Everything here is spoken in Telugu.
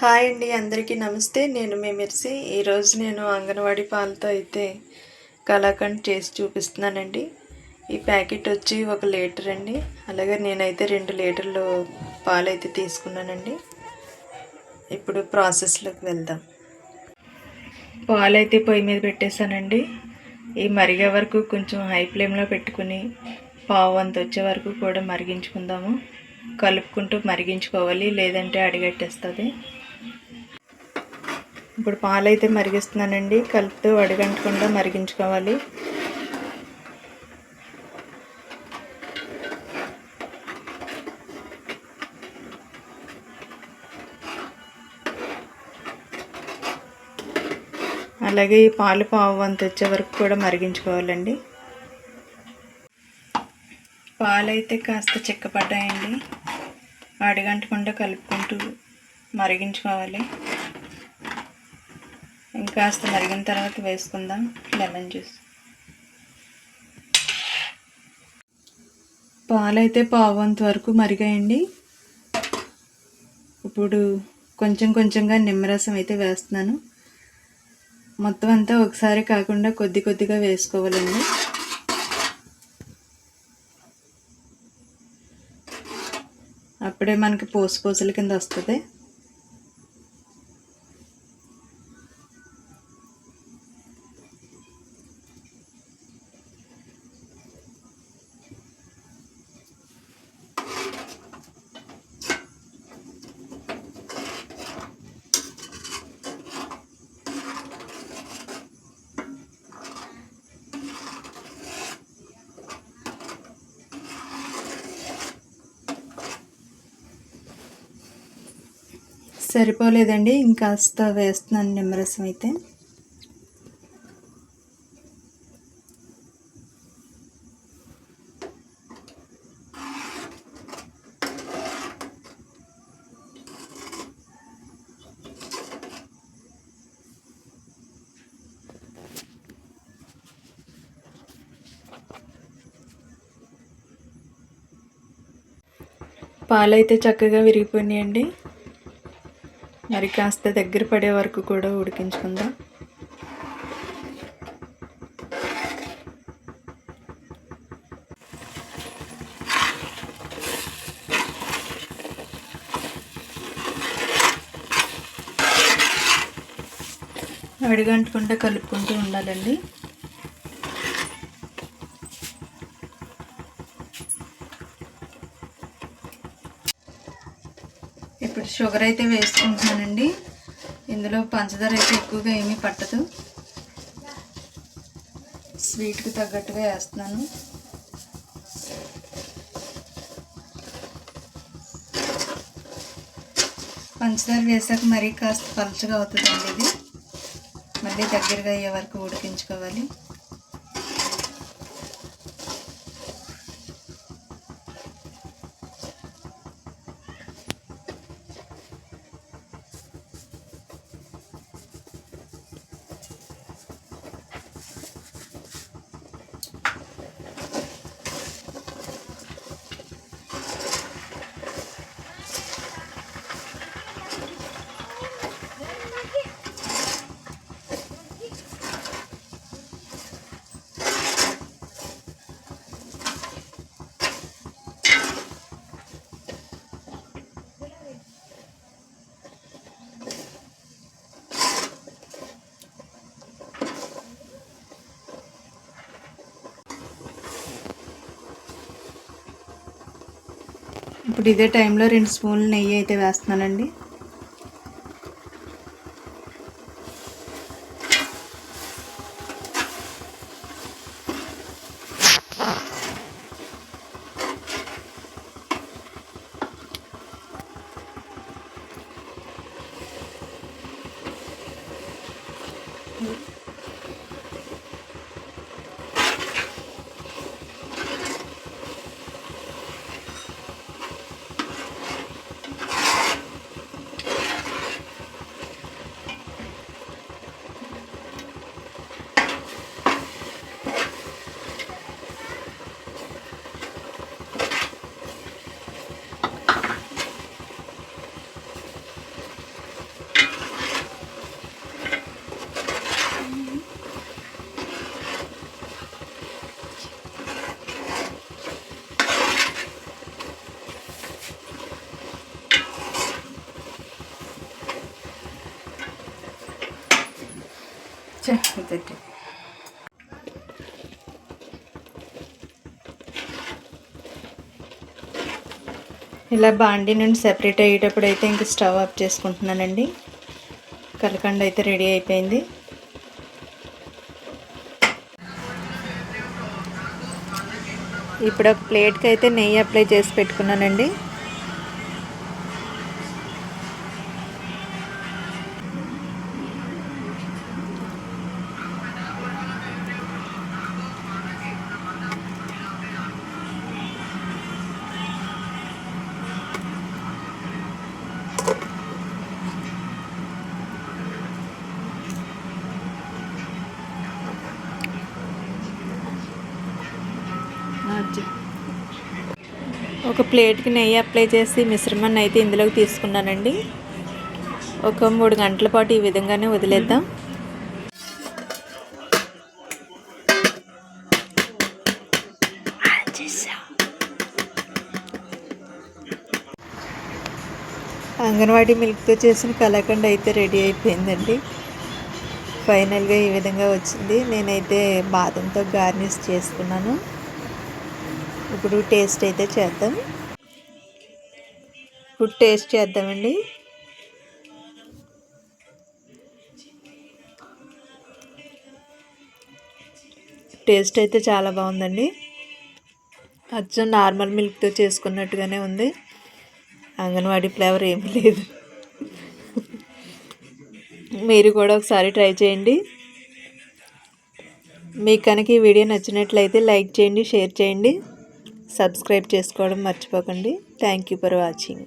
హాయ్ అండి, అందరికీ నమస్తే. నేను మీ మిర్సి. ఈరోజు నేను అంగన్వాడీ పాలతో అయితే కలాకండ్ చేసి చూపిస్తున్నానండి. ఈ ప్యాకెట్ వచ్చి 1 లీటర్ అండి. అలాగే నేనైతే 2 లీటర్లు పాలైతే తీసుకున్నానండి. ఇప్పుడు ప్రాసెస్లోకి వెళ్దాం. పాలైతే పొయ్యి మీద పెట్టేశానండి. ఈ మరిగే వరకు కొంచెం హై ఫ్లేమ్లో పెట్టుకుని పావు వంతు వచ్చే వరకు కూడా మరిగించుకుందాము. కలుపుకుంటూ మరిగించుకోవాలి, లేదంటే అడిగట్టేస్తుంది. ఇప్పుడు పాలైతే మరిగిస్తున్నానండి. కలుపుతూ అడుగంటకుండా మరిగించుకోవాలి. అలాగే ఈ పాలు పావు వంతు వచ్చే వరకు కూడా మరిగించుకోవాలండి. పాలైతే కాస్త చిక్కపడ్డాయండి. అడుగంటకుండా కలుపుకుంటూ మరిగించుకోవాలి. ఇంకాస్త మరిగిన తర్వాత వేసుకుందాం లెమన్ జ్యూస్. పాలైతే పావు వంతు వరకు మరిగాయండి. ఇప్పుడు కొంచెం కొంచెంగా నిమ్మరసం అయితే వేస్తున్నాను. మొత్తం అంతా ఒకసారి కాకుండా కొద్ది కొద్దిగా వేసుకోవాలండి. అప్పుడే మనకి పోసుల కింద వస్తుంది. సరిపోలేదండి, ఇంకాస్త వేస్తున్నాను నిమ్మరసం అయితే. పాలైతే చక్కగా విరిగిపోయినాయండి. మరి కాస్త దగ్గర పడే వరకు కూడా ఉడికించుకుందాం. అడుగంటకుండా కలుపుకుంటూ ఉండాలండి. ఇప్పుడు షుగర్ అయితే వేసుకుంటున్నానండి. ఇందులో పంచదార అయితే ఎక్కువగా ఏమీ పట్టదు, స్వీట్కి తగ్గట్టుగా వేస్తున్నాను. పంచదార వేసాక మరీ కాస్త పలుచగా అవుతుందండి. ఇది మళ్ళీ దగ్గరగా అయ్యే వరకు ఉడికించుకోవాలి. ఇప్పుడు ఇదే టైంలో 2 స్పూన్లు నెయ్యి అయితే వేస్తున్నానండి. ఇలా బాండీ నుండి సెపరేట్ అయ్యేటప్పుడు అయితే ఇంక స్టవ్ ఆఫ్ చేసుకుంటున్నానండి. కలకండ అయితే రెడీ అయిపోయింది. ఇప్పుడు ఒక ప్లేట్కి అయితే నెయ్యి అప్లై చేసి పెట్టుకున్నానండి. ఒక ప్లేట్కి నెయ్యి అప్లై చేసి మిశ్రమాన్ని అయితే ఇందులోకి తీసుకున్నానండి. ఒక 3 గంటల పాటు ఈ విధంగానే వదిలేద్దాం. అంగన్వాడీ మిల్క్తో చేసిన కలాకండ్ అయితే రెడీ అయిపోయిందండి. ఫైనల్గా ఈ విధంగా వచ్చింది. నేనైతే బాదంతో గార్నిష్ చేసుకున్నాను. ఇప్పుడు టేస్ట్ అయితే చేద్దాం. ఇప్పుడు టేస్ట్ చేద్దామండి. టేస్ట్ అయితే చాలా బాగుందండి. అచ్చం నార్మల్ మిల్క్తో చేసుకున్నట్టుగానే ఉంది. అంగన్వాడీ ఫ్లేవర్ ఏమీ లేదు. మీరు కూడా ఒకసారి ట్రై చేయండి. మీకు కనుక ఈ వీడియో నచ్చినట్లయితే లైక్ చేయండి, షేర్ చేయండి, సబ్స్క్రైబ్ చేసుకోవడం మర్చిపోకండి. Thank you for watching.